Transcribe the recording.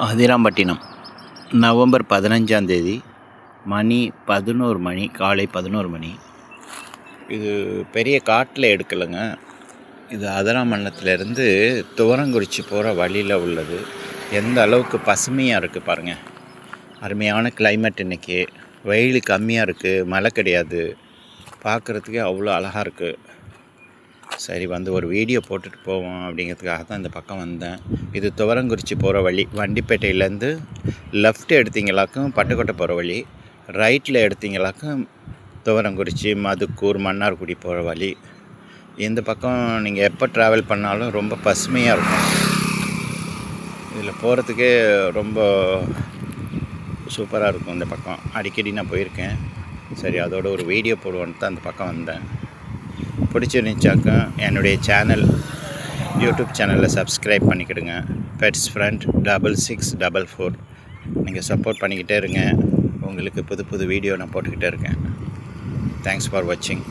Adirampattinam November 15ஆம் தேதி மணி 11 மணி, காலை 11 மணி. இது பெரிய காட்டில் எடுக்கலைங்க. இது அதிராம்பட்டினத்துலேருந்து துவரங்குறிச்சி போகிற வழியில் உள்ளது. எந்த அளவுக்கு பசுமையாக இருக்குது பாருங்கள். அருமையான கிளைமேட் இன்றைக்கி. வெயில் கம்மியாக இருக்குது, மழை கிடையாது. பார்க்குறதுக்கே அவ்வளோ அழகாக இருக்குது. சரி, வந்து ஒரு வீடியோ போட்டுட்டு போவோம் அப்படிங்கிறதுக்காக தான் இந்த பக்கம் வந்தேன். இது துவரங்குறிச்சி போகிற வழி. வண்டிப்பேட்டையிலேருந்து லெஃப்ட் எடுத்தீங்களாக்கும் பட்டுக்கோட்டை போகிற வழி, ரைட்டில் எடுத்தீங்களாக்கும் துவரங்குறிச்சி, மதுக்கூர், மன்னார்குடி போகிற வழி. இந்த பக்கம் நீங்கள் எப்போ ட்ராவல் பண்ணாலும் ரொம்ப பசுமையாக இருக்கும். இதில் போகிறதுக்கே ரொம்ப சூப்பராக இருக்கும். இந்த பக்கம் அடிக்கடி நான் போயிருக்கேன். சரி, அதோட ஒரு வீடியோ போடுவோன்னு தான் அந்த பக்கம் வந்தேன். பிடிச்சிருந்துச்சாக்கா என்னுடைய சேனல், யூடியூப் சேனலில் சப்ஸ்கிரைப் பண்ணிக்கிடுங்க. Pets friend 6644. நீங்கள் சப்போர்ட் பண்ணிக்கிட்டே இருங்க. உங்களுக்கு புது புது வீடியோ நான் போட்டுக்கிட்டே இருக்கேன். தேங்க்ஸ் ஃபார் வாட்சிங்.